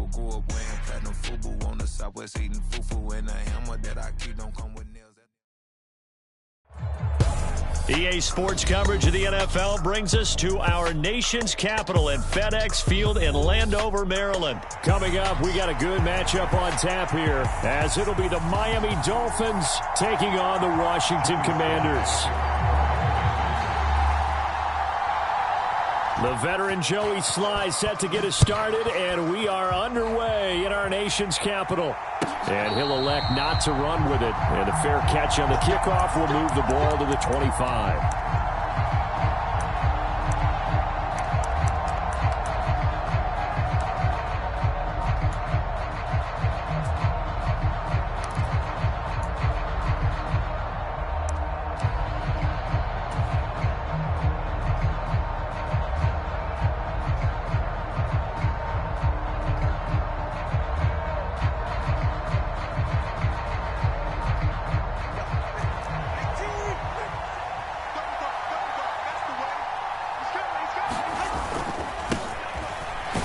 people grew up wearing platinum FUBU on the Southwest eating fufu, and a hammer that I keep don't come with nails. EA Sports coverage of the NFL brings us to our nation's capital at FedEx Field in Landover, Maryland. Coming up, we got a good matchup on tap here, as it'll be the Miami Dolphins taking on the Washington Commanders. The veteran Joey Sly set to get us started, and we are underway in our nation's capital. And he'll elect not to run with it. And a fair catch on the kickoff will move the ball to the 25.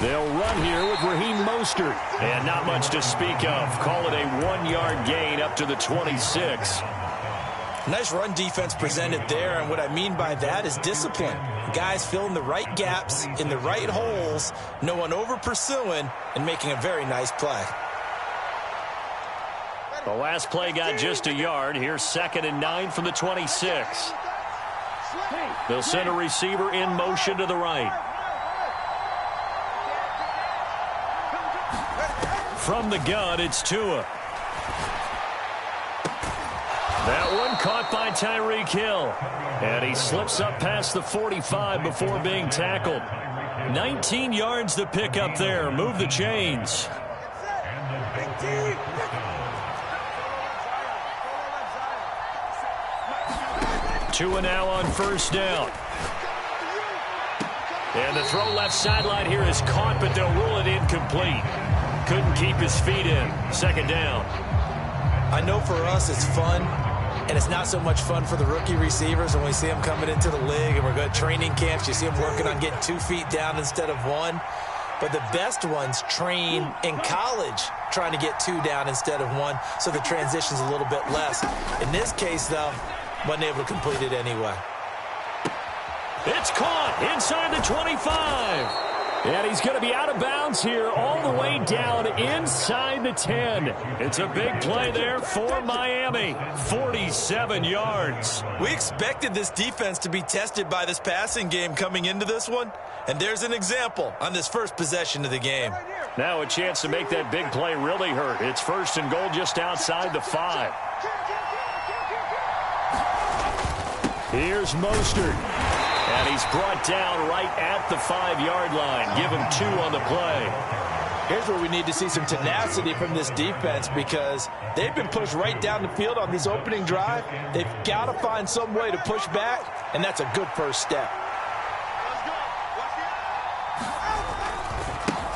They'll run here with Raheem Mostert. And not much to speak of. Call it a 1-yard gain up to the 26. Nice run defense presented there, and what I mean by that is discipline. Guys filling the right gaps in the right holes, no one over pursuing, and making a very nice play. The last play got just a yard. Here's 2nd and 9 from the 26. They'll send a receiver in motion to the right. From the gun, it's Tua. That one caught by Tyreek Hill. And he slips up past the 45 before being tackled. 19 yards to pick up there. Move the chains. Tua now on first down. And the throw left sideline here is caught, but they'll rule it incomplete. Couldn't keep his feet in. 2nd down. I know for us it's fun, and it's not so much fun for the rookie receivers when we see them coming into the league and we're going to training camps. You see them working on getting 2 feet down instead of 1. But the best ones train in college trying to get 2 down instead of 1, so the transition's a little bit less. In this case, though, wasn't able to complete it anyway. It's caught inside the 25. And he's going to be out of bounds here all the way down inside the 10. It's a big play there for Miami. 47 yards. We expected this defense to be tested by this passing game coming into this one. And there's an example on this first possession of the game. Now a chance to make that big play really hurt. It's 1st and goal just outside the 5. Here's Mostert. And he's brought down right at the 5-yard line. Give him 2 on the play. Here's where we need to see some tenacity from this defense, because they've been pushed right down the field on this opening drive. They've got to find some way to push back, and that's a good first step.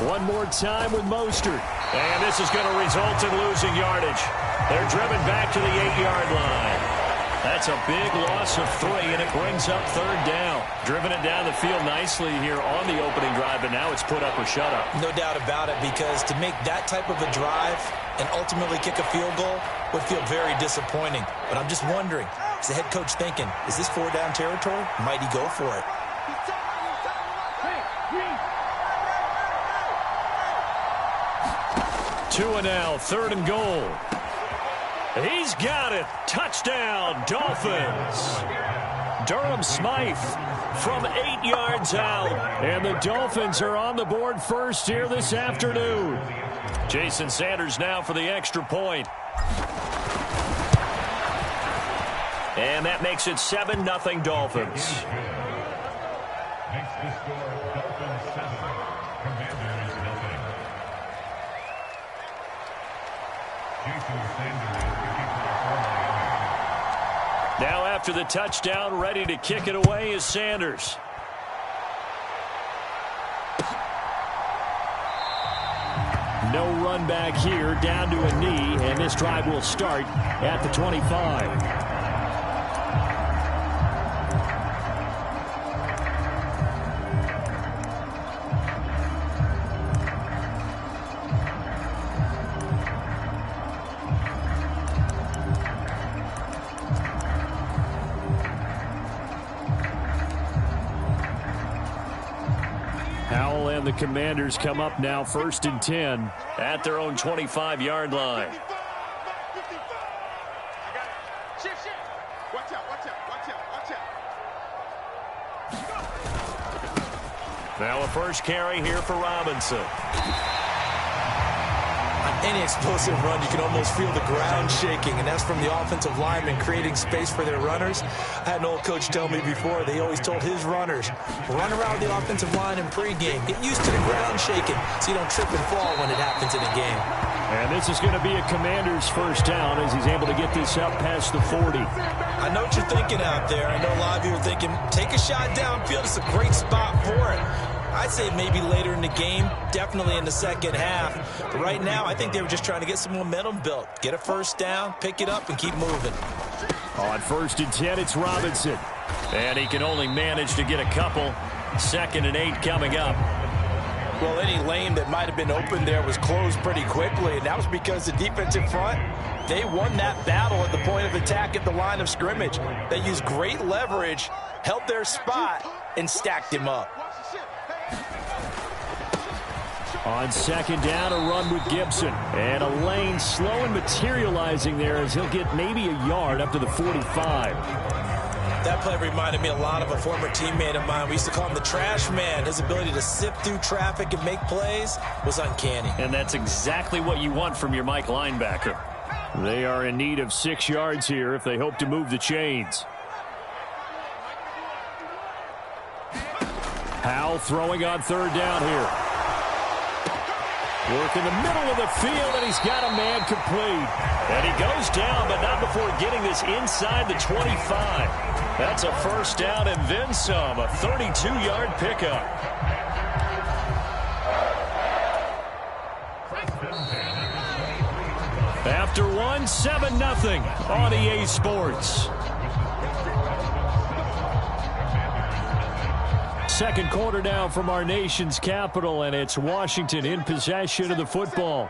One more time with Mostert. And this is going to result in losing yardage. They're driven back to the 8-yard line. That's a big loss of 3, and it brings up 3rd down. Driven it down the field nicely here on the opening drive, but now it's put up or shut up. No doubt about it, because to make that type of a drive and ultimately kick a field goal would feel very disappointing. But I'm just wondering, is the head coach thinking, is this 4-down territory? Might he go for it? Tua now, 3rd and goal. He's got it. Touchdown, Dolphins. Durham Smythe from 8 yards out. And the Dolphins are on the board first here this afternoon. Jason Sanders now for the extra point. And that makes it 7-0 Dolphins. Now after the touchdown, ready to kick it away is Sanders. No run back here, down to a knee, and this drive will start at the 25. the Commanders come up now 1st and 10 at their own 25-yard line. Now a first carry here for Robinson. On any explosive run, you can almost feel the ground shaking, and that's from the offensive linemen creating space for their runners. I had an old coach tell me before, they always told his runners, run around the offensive line in pregame. Get used to the ground shaking so you don't trip and fall when it happens in a game. And this is going to be a Commander's first down as he's able to get this up past the 40. I know what you're thinking out there. I know a lot of you are thinking, take a shot downfield. It's a great spot for it. I'd say maybe later in the game, definitely in the second half. But right now, I think they were just trying to get some momentum built. Get a first down, pick it up, and keep moving. On 1st and 10, it's Robinson. And he can only manage to get a couple. 2nd and 8 coming up. Well, any lane that might have been open there was closed pretty quickly, and that was because the defensive front, they won that battle at the point of attack at the line of scrimmage. They used great leverage, held their spot, and stacked him up. On 2nd down, a run with Gibson. And a lane slow and materializing there as he'll get maybe a yard up to the 45. That play reminded me a lot of a former teammate of mine. We used to call him the trash man. His ability to sift through traffic and make plays was uncanny. And that's exactly what you want from your Mike linebacker. They are in need of 6 yards here if they hope to move the chains. Howell throwing on 3rd down here. Work in the middle of the field, and he's got a man complete. And he goes down, but not before getting this inside the 25. That's a first down and then some, a 32-yard pickup. After one, 7-0 on EA Sports. Second quarter now from our nation's capital, and it's Washington in possession of the football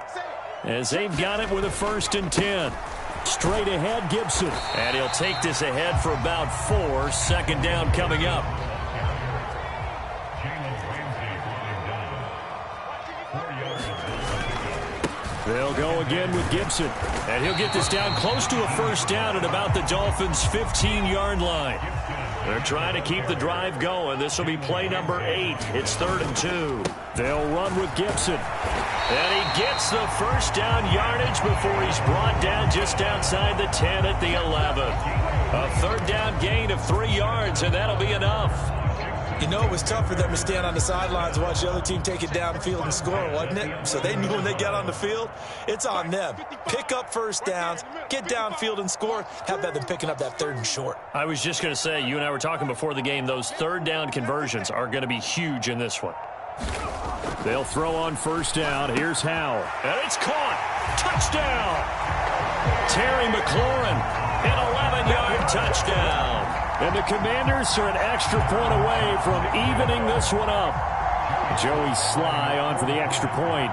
as they've got it with a 1st and 10. Straight ahead, Gibson. And he'll take this ahead for about 4. 2nd down coming up. They'll go again with Gibson. And he'll get this down close to a first down at about the Dolphins' 15-yard line. They're trying to keep the drive going. This will be play number 8. It's 3rd and 2. They'll run with Gibson. And he gets the first down yardage before he's brought down just outside the 10 at the 11. A 3rd down gain of 3 yards, and that'll be enough. You know, it was tough for them to stand on the sidelines and watch the other team take it downfield and score, wasn't it? So they knew when they got on the field, it's on them. Pick up first downs, get downfield and score. How about them picking up that 3rd and short? I was just going to say, you and I were talking before the game, those 3rd down conversions are going to be huge in this one. They'll throw on 1st down. Here's Howell. And it's caught. Touchdown. Terry McLaurin, an 11-yard touchdown. And the Commanders are an extra point away from evening this one up. Joey Sly on for the extra point.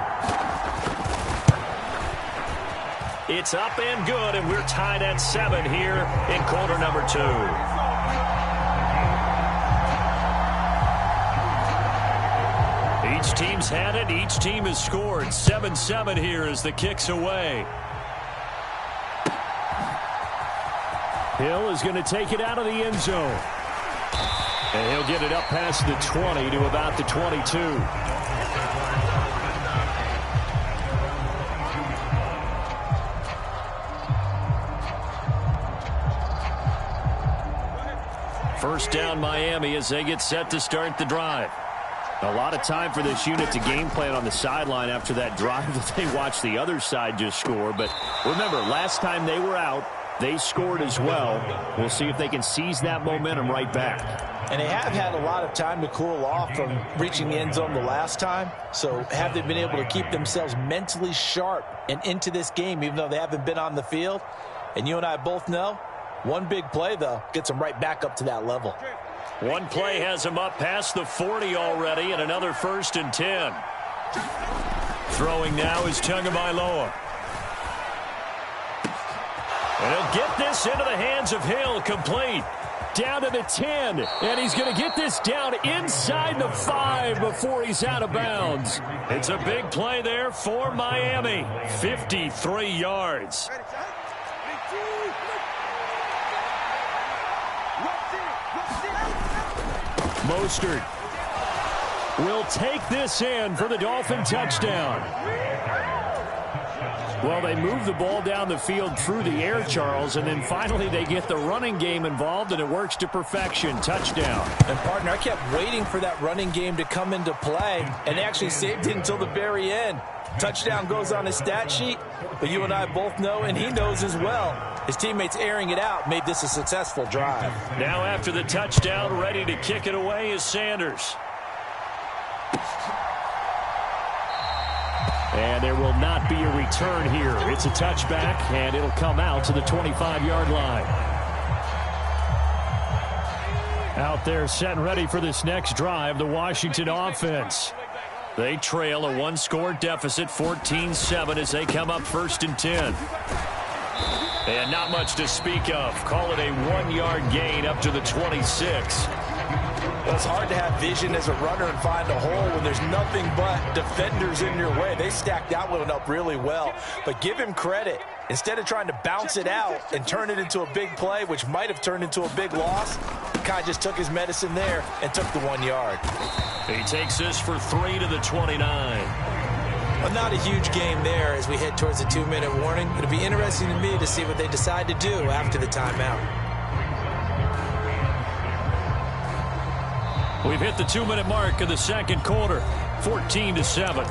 It's up and good, and we're tied at 7 here in quarter number 2. Each team's had it. Each team has scored. 7-7 here as the kick's away. Hill is going to take it out of the end zone. And he'll get it up past the 20 to about the 22. First down Miami as they get set to start the drive. A lot of time for this unit to game plan on the sideline after that drive that they watched the other side just score. But remember, last time they were out, they scored as well. We'll see if they can seize that momentum right back. And they have had a lot of time to cool off from reaching the end zone the last time. So have they been able to keep themselves mentally sharp and into this game, even though they haven't been on the field? And you and I both know, one big play, though, gets them right back up to that level. One play has them up past the 40 already, and another 1st and 10. Throwing now is Tagovailoa. And he'll get this into the hands of Hill, complete. Down to the 10, and he's going to get this down inside the 5 before he's out of bounds. It's a big play there for Miami. 53 yards. Mostert will take this in for the Dolphin touchdown. Well, they move the ball down the field through the air, Charles, and then finally they get the running game involved, and it works to perfection. Touchdown. And, partner, I kept waiting for that running game to come into play, and actually saved it until the very end. Touchdown goes on his stat sheet, but you and I both know, and he knows as well, his teammates airing it out made this a successful drive. Now after the touchdown, ready to kick it away is Sanders. And there will not be a return here. It's a touchback, and it'll come out to the 25-yard line. Out there set and ready for this next drive, the Washington offense. They trail a one-score deficit, 14-7, as they come up 1st and 10. And not much to speak of. Call it a 1-yard gain up to the 26. Well, it's hard to have vision as a runner and find a hole when there's nothing but defenders in your way. They stacked that one up really well. But give him credit. Instead of trying to bounce it out and turn it into a big play, which might have turned into a big loss, Kai just took his medicine there and took the 1 yard. He takes this for 3 to the 29. Well, not a huge game there as we head towards the 2-minute warning. It'll be interesting to me to see what they decide to do after the timeout. We've hit the 2-minute mark of the second quarter, 14-7.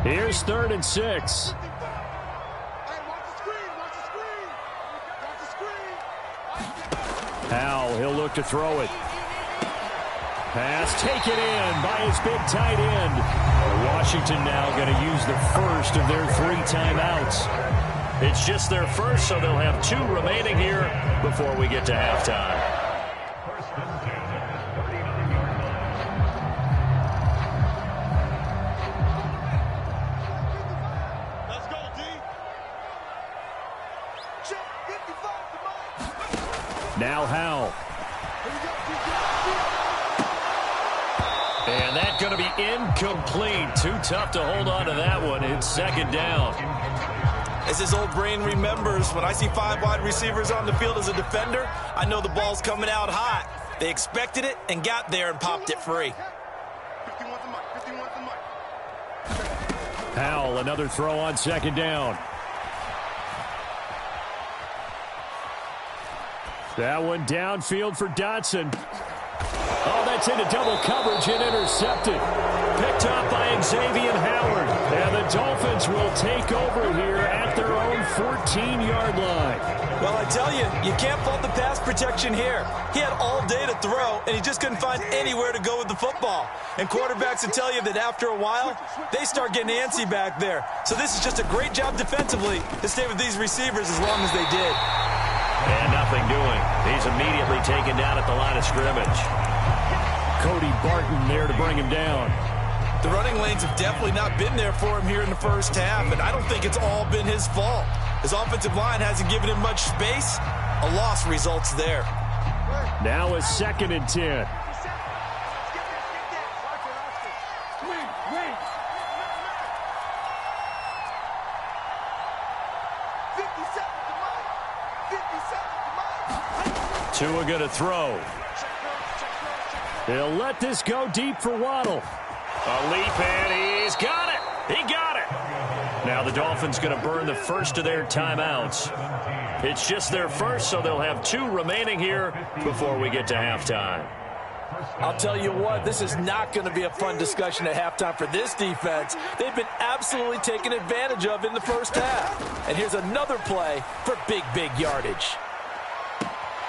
Here's 3rd and 6. Howell, he'll look to throw it. Pass taken in by his big tight end. Washington now going to use the first of their 3 timeouts. It's just their first, so they'll have 2 remaining here before we get to halftime. Let's go, D. Now Howell. And that's going to be incomplete. Too tough to hold on to that one. It's 2nd down. As his old brain remembers, when I see 5 wide receivers on the field as a defender, I know the ball's coming out hot. They expected it and got there and popped it free. Howell, another throw on 2nd down. That one downfield for Dotson. Oh, that's into double coverage and intercepted. Picked up by Xavier Howard. And the Dolphins will take over here at their own 14-yard line. Well, I tell you, you can't fault the pass protection here. He had all day to throw, and he just couldn't find anywhere to go with the football. And quarterbacks will tell you that after a while, they start getting antsy back there. So this is just a great job defensively to stay with these receivers as long as they did. And nothing doing. He's immediately taken down at the line of scrimmage. Cody Barton there to bring him down. The running lanes have definitely not been there for him here in the first half, and I don't think it's all been his fault. His offensive line hasn't given him much space. A loss results there. Now a 2nd and 10. Tua going to throw. He'll let this go deep for Waddle. A leap, and he's got it. He got it. Now the Dolphins going to burn the first of their timeouts. It's just their first, so they'll have 2 remaining here before we get to halftime. I'll tell you what, this is not going to be a fun discussion at halftime for this defense. They've been absolutely taken advantage of in the first half. And here's another play for big, big yardage.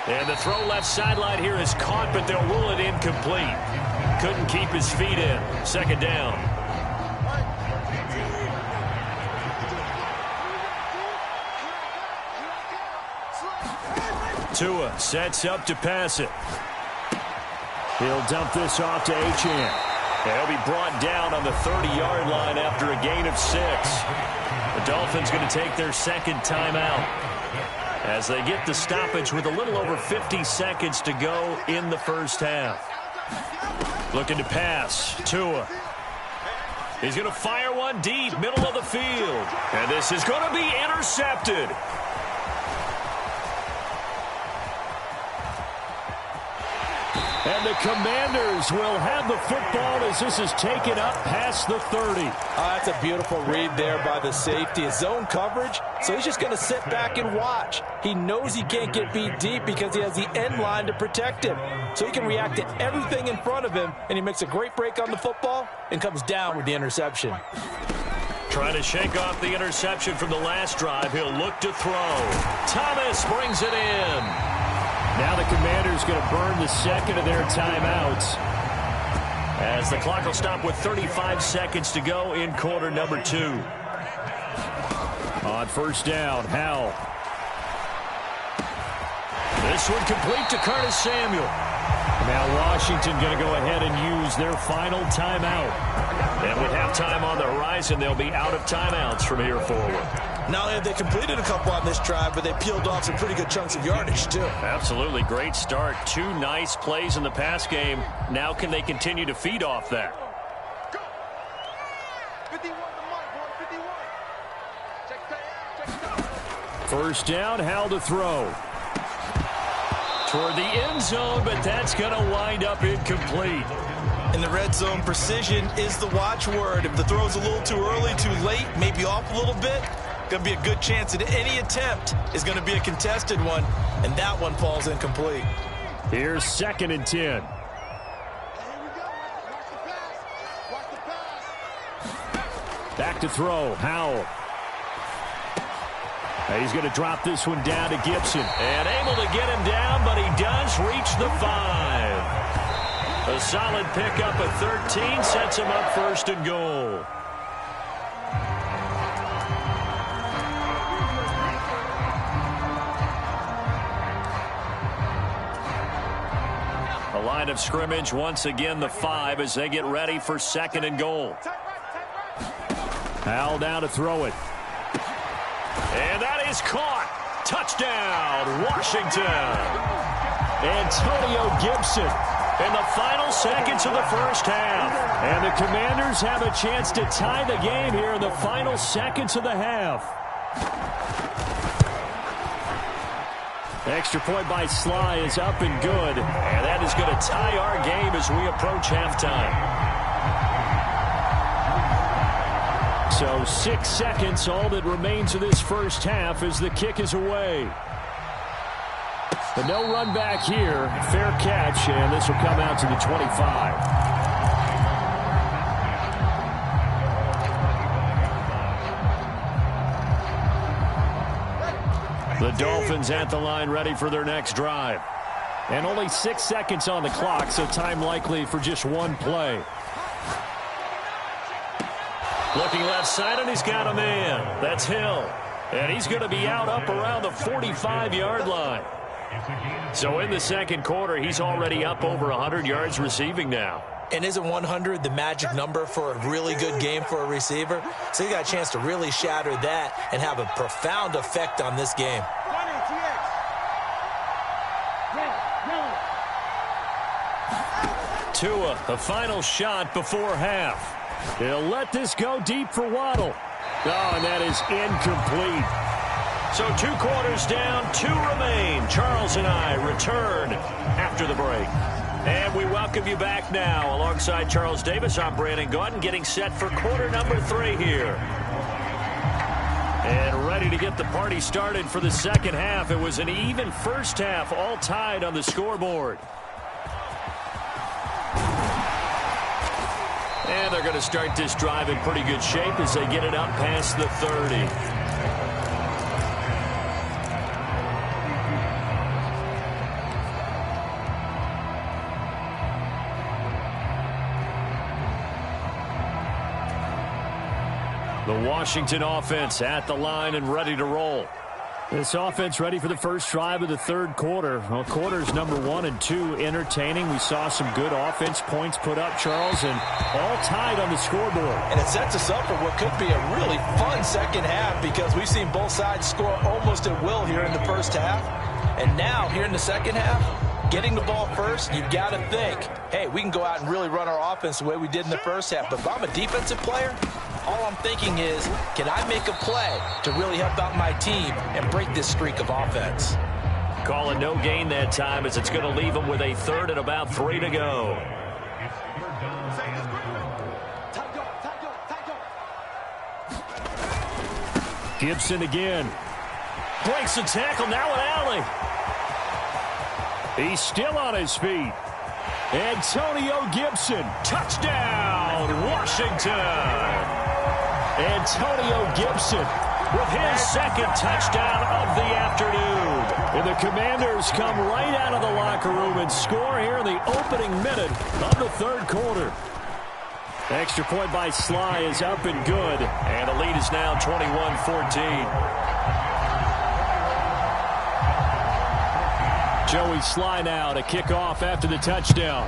And the throw left sideline here is caught, but they'll rule it incomplete. Couldn't keep his feet in. 2nd down. Tua sets up to pass it. He'll dump this off to Achane. They'll be brought down on the 30-yard line after a gain of 6. The Dolphins going to take their second timeout as they get the stoppage with a little over 50 seconds to go in the first half. Looking to pass. Tua. He's going to fire one deep, middle of the field. And this is going to be intercepted. And the Commanders will have the football as this is taken up past the 30. That's a beautiful read there by the safety. It's zone coverage, so he's just going to sit back and watch. He knows he can't get beat deep because he has the end line to protect him. So he can react to everything in front of him, and he makes a great break on the football and comes down with the interception. Trying to shake off the interception from the last drive. He'll look to throw. Thomas brings it in. Now the Commanders going to burn the second of their timeouts as the clock will stop with 35 seconds to go in quarter number 2. On first down, Howell. This one complete to Curtis Samuel. Now Washington going to go ahead and use their final timeout. And with halftime on the horizon, they'll be out of timeouts from here forward. Not only have they completed a couple on this drive, but they peeled off some pretty good chunks of yardage, too. Absolutely. Great start. 2 nice plays in the pass game. Now can they continue to feed off that? Go. 51 to Mike, boy. 51. Check down. First down, Howell to throw. Toward the end zone, but that's going to wind up incomplete. In the red zone, precision is the watchword. If the throw's a little too early, too late, maybe off a little bit, going to be a good chance that any attempt is going to be a contested one, and that one falls incomplete. Here's 2nd and 10. Here we go. Watch the pass. Back to throw, Howell. He's going to drop this one down to Gibson. And able to get him down, but he does reach the 5. A solid pickup of 13 sets him up first and goal. The line of scrimmage, once again the 5 as they get ready for 2nd and goal. Howell down to throw it. And that is caught. Touchdown, Washington. Antonio Gibson in the final seconds of the first half. And the Commanders have a chance to tie the game here in the final seconds of the half. The extra point by Sly is up and good. And that is going to tie our game as we approach halftime. So 6 seconds, all that remains of this first half as the kick is away. But no run back here. Fair catch, and this will come out to the 25. The Dolphins at the line ready for their next drive. And only 6 seconds on the clock, so time likely for just one play. Looking left side, and he's got a man. That's Hill. And he's going to be out up around the 45-yard line. So in the second quarter, he's already up over 100 yards receiving now. And isn't 100 the magic number for a really good game for a receiver? So he got a chance to really shatter that and have a profound effect on this game. Tua, the final shot before half. He'll let this go deep for Waddle. Oh, and that is incomplete. So 2 quarters down, 2 remain. Charles and I return after the break. And we welcome you back now. Alongside Charles Davis, I'm Brandon Gaudin, getting set for quarter number 3 here. And ready to get the party started for the second half. It was an even first half, all tied on the scoreboard. And they're going to start this drive in pretty good shape as they get it up past the 30. The Washington offense at the line and ready to roll. This offense ready for the first drive of the third quarter. Well, quarters number 1 and 2 entertaining. We saw some good offense points put up, Charles, and all tied on the scoreboard. And it sets us up for what could be a really fun second half because we've seen both sides score almost at will here in the first half. And now, here in the second half, getting the ball first, you've got to think, hey, we can go out and really run our offense the way we did in the first half. But if I'm a defensive player, all I'm thinking is, can I make a play to really help out my team and break this streak of offense? Calling no gain that time as it's going to leave them with a third and about 3 to go. Gibson again. Breaks the tackle, now an alley. He's still on his feet. Antonio Gibson, touchdown, Washington. Antonio Gibson with his second touchdown of the afternoon. And the Commanders come right out of the locker room and score here in the opening minute of the third quarter. Extra point by Sly is up and good. And the lead is now 21-14. Joey Sly now to kick off after the touchdown.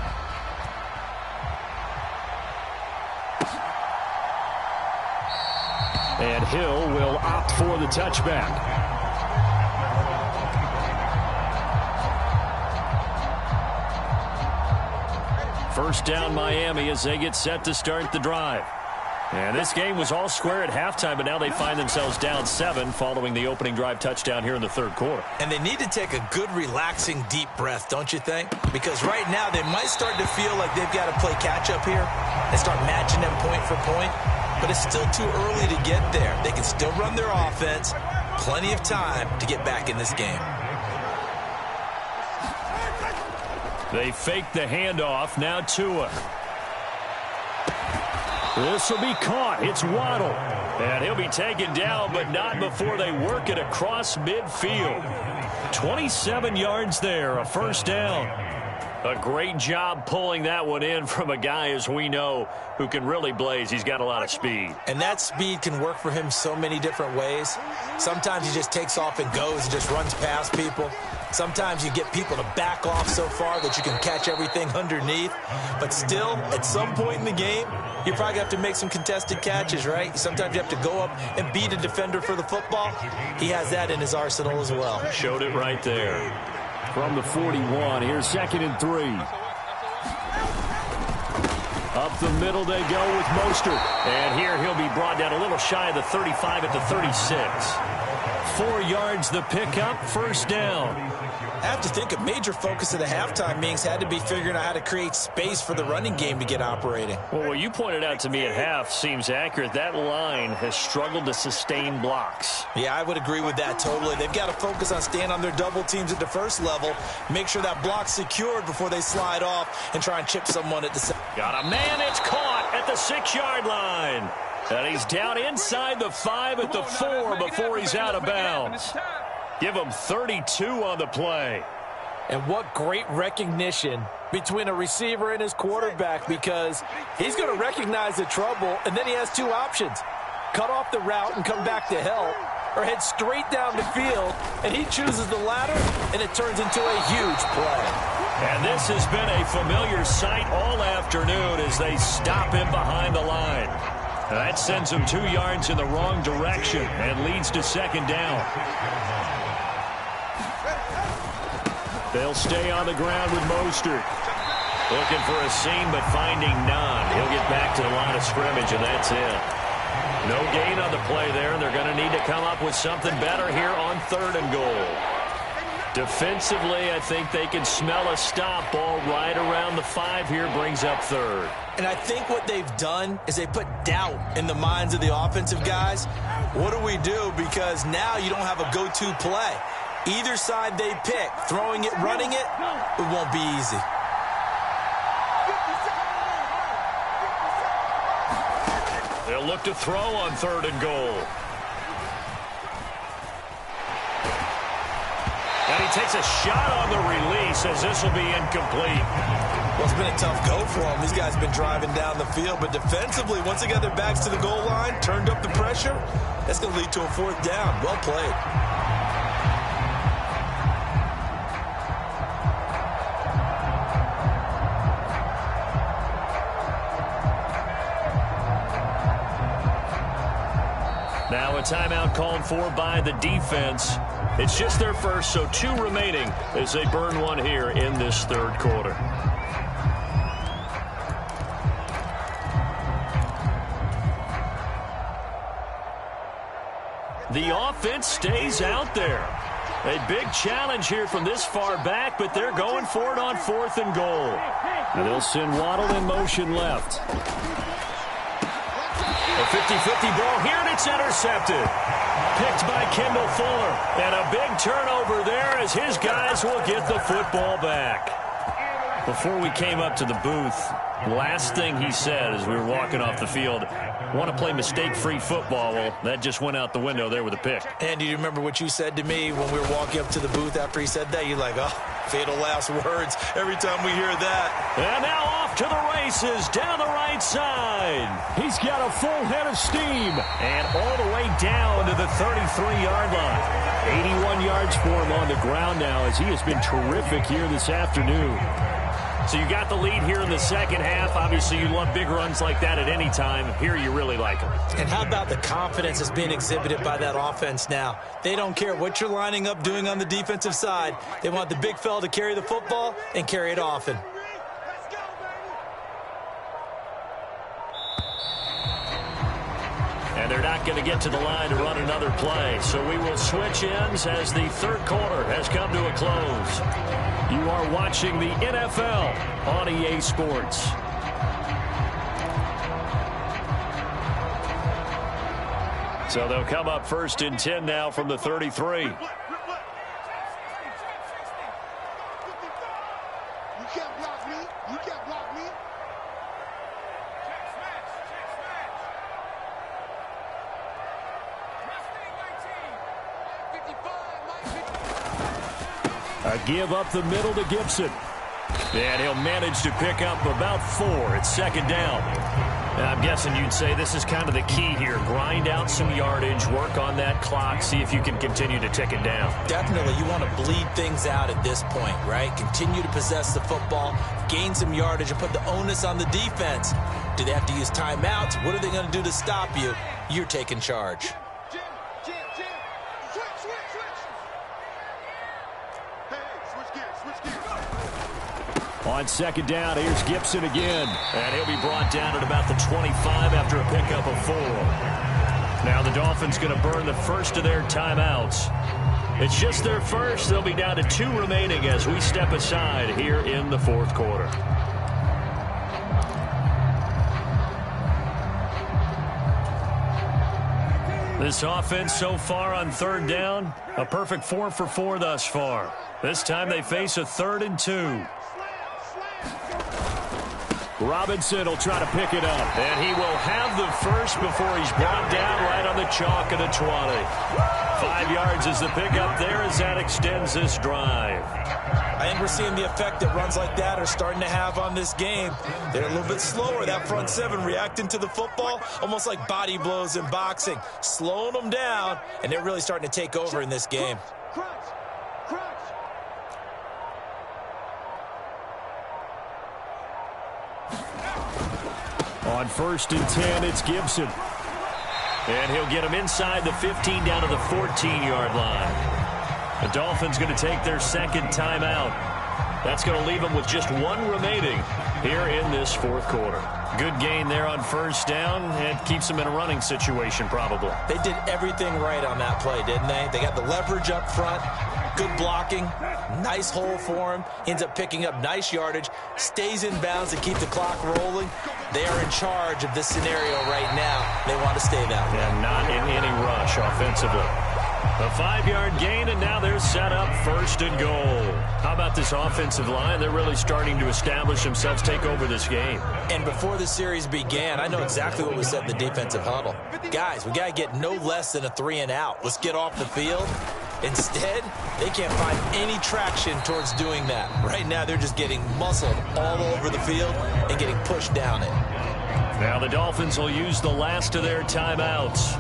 And Hill will opt for the touchback. First down Miami as they get set to start the drive. And this game was all square at halftime, but now they find themselves down 7 following the opening drive touchdown here in the third quarter. And they need to take a good, relaxing, deep breath, don't you think? Because right now they might start to feel like they've got to play catch-up here and start matching them point for point. But it's still too early to get there. They can still run their offense. Plenty of time to get back in this game. They fake the handoff. Now Tua. This will be caught. It's Waddle. And he'll be taken down, but not before they work it across midfield. 27 yards there, a first down. A great job pulling that one in from a guy, as we know, who can really blaze. He's got a lot of speed. And that speed can work for him so many different ways. Sometimes he just takes off and goes and just runs past people. Sometimes you get people to back off so far that you can catch everything underneath. But still, at some point in the game, you probably have to make some contested catches, right? Sometimes you have to go up and beat a defender for the football. He has that in his arsenal as well. Showed it right there. From the 41, here's 2nd and 3. Up the middle they go with Mostert. And here he'll be brought down a little shy of the 35 at the 36. 4 yards the pickup, first down. I have to think a major focus of the halftime meetings had to be figuring out how to create space for the running game to get operating. Well, what you pointed out to me at half seems accurate. That line has struggled to sustain blocks. Yeah, I would agree with that totally. They've got to focus on staying on their double teams at the first level, make sure that block's secured before they slide off and try and chip someone at the second. Got a man, it's caught at the 6-yard line. And he's down inside the 5 at the 4 before he's out of bounds. Give him 32 on the play. And what great recognition between a receiver and his quarterback, because he's going to recognize the trouble, and then he has 2 options. Cut off the route and come back to help, or head straight down the field, and he chooses the latter, and it turns into a huge play. And this has been a familiar sight all afternoon as they stop him behind the line. That sends him 2 yards in the wrong direction and leads to 2nd down. They'll stay on the ground with Mostert. Looking for a seam, but finding none. He'll get back to the line of scrimmage, and that's it. No gain on the play there, and they're going to need to come up with something better here on 3rd and goal. Defensively, I think they can smell a stop ball right around the 5 here, brings up 3rd. And I think what they've done is they put doubt in the minds of the offensive guys. What do we do? Because now you don't have a go-to play. Either side they pick, throwing it, running it, it won't be easy. They'll look to throw on 3rd and goal. And he takes a shot on the release as this will be incomplete. Well, it's been a tough go for him. These guys have been driving down the field, but defensively, once they got their backs to the goal line, turned up the pressure, that's going to lead to a 4th down. Well played. Now a timeout called for by the defense. It's just their first, so 2 remaining as they burn one here in this third quarter. The offense stays out there. A big challenge here from this far back, but they're going for it on 4th and goal. And they'll send Waddle in motion left. A 50-50 ball here, and it's intercepted. Picked by Kendall Fuller. And a big turnover there as his guys will get the football back. Before we came up to the booth, last thing he said as we were walking off the field, want to play mistake-free football. Well, that just went out the window there with a pick. And do you remember what you said to me when we were walking up to the booth after he said that? You're like, oh, fatal last words every time we hear that. And now off to the races down the right side. He's got a full head of steam. And all the way down to the 33-yard line. 81 yards for him on the ground now as he has been terrific here this afternoon. So you got the lead here in the second half. Obviously, you love big runs like that at any time. Here you really like them. And how about the confidence that's being exhibited by that offense now? They don't care what you're lining up doing on the defensive side. They want the big fella to carry the football and carry it often. And they're not going to get to the line to run another play. So we will switch ends as the third quarter has come to a close. You are watching the NFL on EA Sports. So they'll come up 1st and 10 now from the 33. You can't block me. You can't block me. A give up the middle to Gibson. And he'll manage to pick up about 4. It's 2nd down. And I'm guessing you'd say this is kind of the key here. Grind out some yardage, work on that clock, see if you can continue to tick it down. Definitely. You want to bleed things out at this point, right? Continue to possess the football, gain some yardage, and put the onus on the defense. Do they have to use timeouts? What are they going to do to stop you? You're taking charge. On 2nd down, here's Gibson again. And he'll be brought down at about the 25 after a pickup of 4. Now the Dolphins going to burn the first of their timeouts. It's just their first. They'll be down to 2 remaining as we step aside here in the 4th quarter. This offense so far on 3rd down, a perfect 4 for 4 thus far. This time they face a 3rd and 2. Robinson will try to pick it up, and he will have the first before he's brought down right on the chalk of the 20. 5 yards is the pickup there as that extends this drive. I think we're seeing the effect that runs like that are starting to have on this game. They're a little bit slower, that front 7 reacting to the football, almost like body blows in boxing, slowing them down, and they're really starting to take over in this game. On 1st and 10, it's Gibson. And he'll get him inside the 15 down to the 14-yard line. The Dolphins going to take their 2nd timeout. That's going to leave them with just 1 remaining here in this 4th quarter. Good gain there on 1st down. It keeps them in a running situation probably. They did everything right on that play, didn't they? They got the leverage up front, good blocking, nice hole for him. Ends up picking up nice yardage, stays in bounds to keep the clock rolling. They are in charge of this scenario right now. They want to stay that way. And not in any rush offensively. A 5-yard gain, and now they're set up 1st and goal. How about this offensive line? They're really starting to establish themselves, take over this game. And before the series began, I know exactly what we said in the defensive huddle. Guys, we got to get no less than a 3 and out. Let's get off the field. Instead, they can't find any traction towards doing that. Right now, they're just getting muscled all over the field and getting pushed down it. Now the Dolphins will use the last of their timeouts.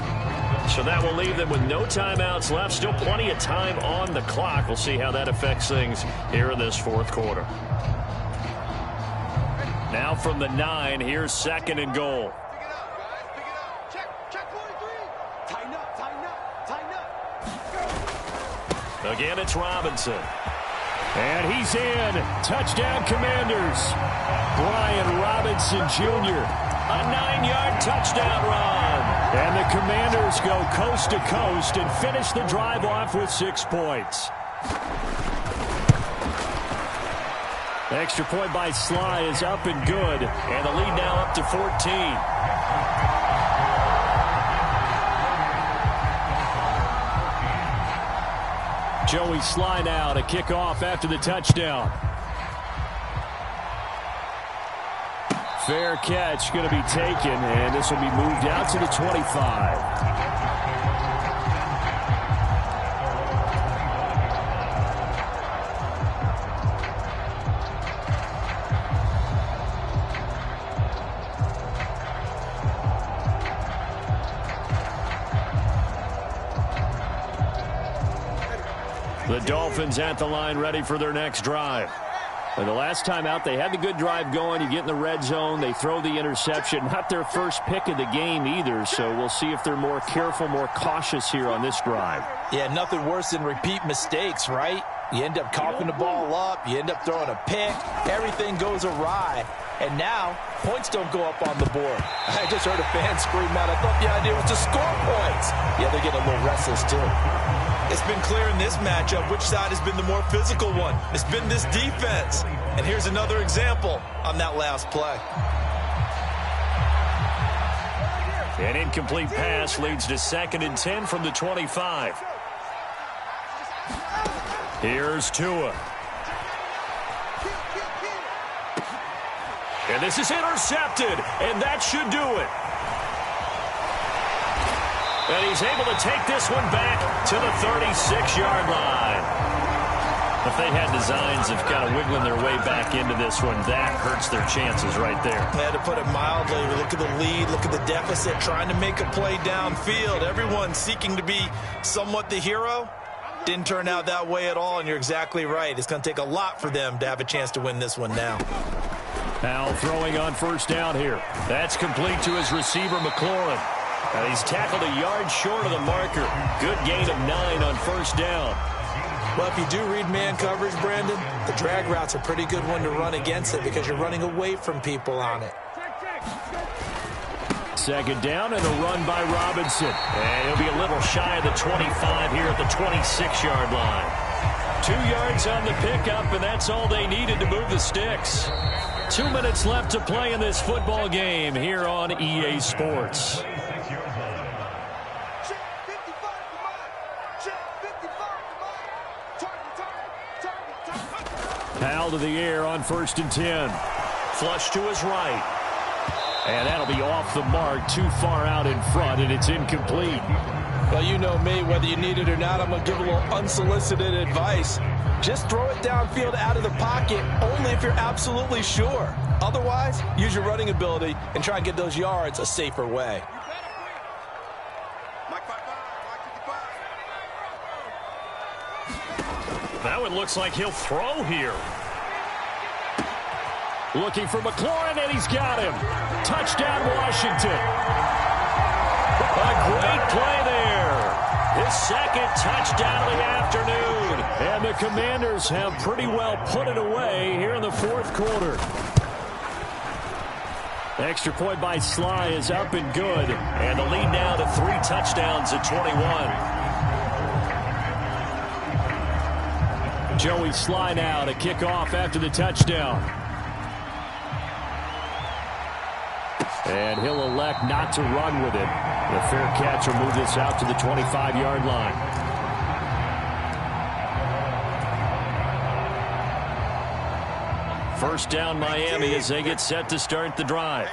So that will leave them with no timeouts left. Still plenty of time on the clock. We'll see how that affects things here in this 4th quarter. Now from the 9, here's 2nd and goal. Pick it up, guys. Pick it up. Check 43. Tighten up. Again, it's Robinson. And he's in. Touchdown, Commanders. Brian Robinson Jr. A 9-yard touchdown run. And the Commanders go coast to coast and finish the drive off with 6 points. The extra point by Sly is up and good. And the lead now up to 14. Joey Sly now to kick off after the touchdown. Fair catch going to be taken, and this will be moved out to the 25. The Dolphins at the line ready for their next drive. And the last time out, they had the good drive going. You get in the red zone. They throw the interception. Not their first pick of the game either, so we'll see if they're more careful, more cautious here on this drive. Yeah, nothing worse than repeat mistakes, right? You end up coughing the ball up. You end up throwing a pick. Everything goes awry. And now, points don't go up on the board. I just heard a fan scream out. I thought the idea was to score points. Yeah, they're getting a little restless, too. It's been clear in this matchup which side has been the more physical one. It's been this defense. And here's another example on that last play. An incomplete pass leads to 2nd and 10 from the 25. Here's Tua. And this is intercepted, and that should do it. And he's able to take this one back to the 36-yard line. If they had designs of kind of wiggling their way back into this one, that hurts their chances right there. They had to put it mildly. Look at the lead, look at the deficit, trying to make a play downfield. Everyone seeking to be somewhat the hero. Didn't turn out that way at all, and you're exactly right. It's going to take a lot for them to have a chance to win this one now. Now throwing on first down here. That's complete to his receiver, McLaurin. And he's tackled a yard short of the marker. Good gain of 9 on first down. Well, if you do read man coverage, Brandon, the drag route's a pretty good one to run against it because you're running away from people on it. 2nd down and a run by Robinson. And he'll be a little shy of the 25 here at the 26-yard line. 2 yards on the pickup, and that's all they needed to move the sticks. 2 minutes left to play in this football game here on EA Sports. Powell to the air on 1st and 10. Flush to his right. And that'll be off the mark, too far out in front, and it's incomplete. Well, you know me, whether you need it or not, I'm going to give a little unsolicited advice. Just throw it downfield out of the pocket, only if you're absolutely sure. Otherwise, use your running ability and try and get those yards a safer way. That one looks like he'll throw here. Looking for McLaurin, and he's got him. Touchdown, Washington. A great play there. His 2nd touchdown of the afternoon. And the Commanders have pretty well put it away here in the 4th quarter. The extra point by Sly is up and good. And the lead now to 3 touchdowns at 21. Joey Sly now to kick off after the touchdown. And he'll elect not to run with it. The fair catch will move this out to the 25-yard line. First down, Miami, as they get set to start the drive.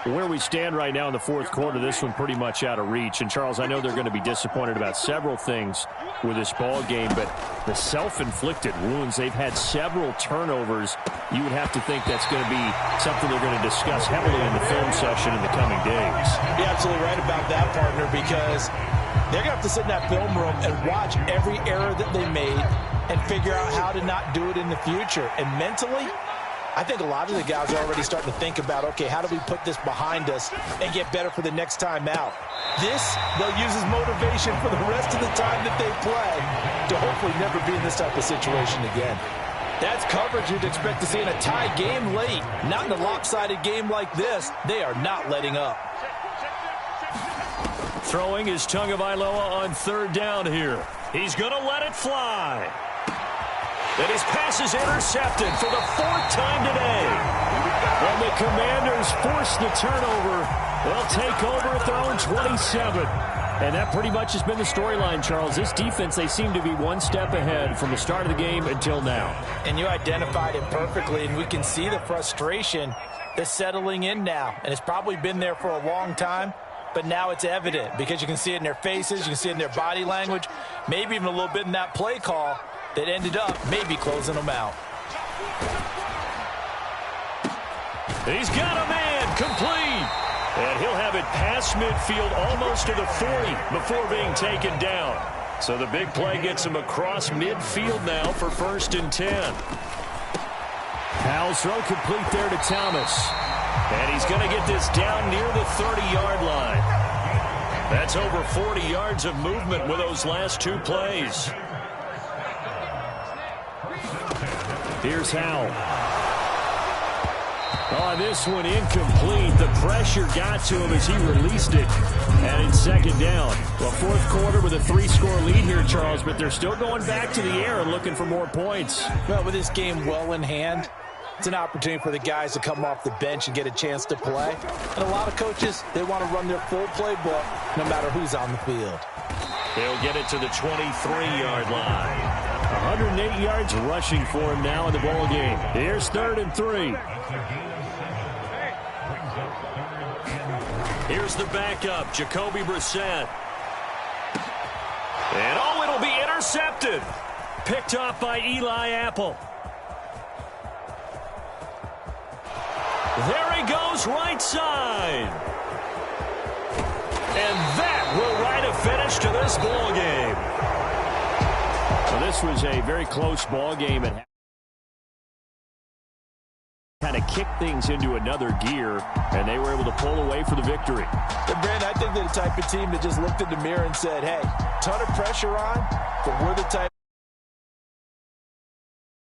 Where we stand right now in the 4th quarter, this one pretty much out of reach. And, Charles, I know they're going to be disappointed about several things with this ball game, but the self-inflicted wounds, they've had several turnovers. You would have to think that's going to be something they're going to discuss heavily in the film session in the coming days. You're absolutely right about that, partner, because they're going to have to sit in that film room and watch every error that they made and figure out how to not do it in the future. And mentally, I think a lot of the guys are already starting to think about, okay, how do we put this behind us and get better for the next time out? This, they'll use as motivation for the rest of the time that they play to hopefully never be in this type of situation again. That's coverage you'd expect to see in a tie game late. Not in a lopsided game like this. They are not letting up. Throwing is Tagovailoa on third down here. He's going to let it fly. And his pass is intercepted for the fourth time today. And the Commanders force the turnover. They'll take over at their own 27. And that pretty much has been the storyline, Charles. This defense, they seem to be one step ahead from the start of the game until now. And you identified it perfectly, and we can see the frustration that's settling in now. And it's probably been there for a long time, but now it's evident because you can see it in their faces, you can see it in their body language, maybe even a little bit in that play call that ended up maybe closing them out. He's got a man complete. And he'll have it past midfield almost to the 40 before being taken down. So the big play gets him across midfield now for 1st and 10. Powell's throw complete there to Thomas. And he's going to get this down near the 30-yard line. That's over 40 yards of movement with those last two plays. Here's Howell. Oh, this one incomplete. The pressure got to him as he released it. And in 2nd down. Well, 4th quarter with a 3-score lead here, Charles, but they're still going back to the air and looking for more points. Well, with this game well in hand, it's an opportunity for the guys to come off the bench and get a chance to play. And a lot of coaches, they want to run their full playbook no matter who's on the field. They'll get it to the 23-yard line. 108 yards rushing for him now in the ball game. Here's 3rd and 3. Here's the backup, Jacoby Brissett. And oh, it'll be intercepted. Picked off by Eli Apple. There he goes, right side. And that will write a finish to this ball game. So this was a very close ball game and kind of kicked things into another gear, and they were able to pull away for the victory. And Brandon, I think they're the type of team that just looked in the mirror and said, hey, ton of pressure on, but we're the type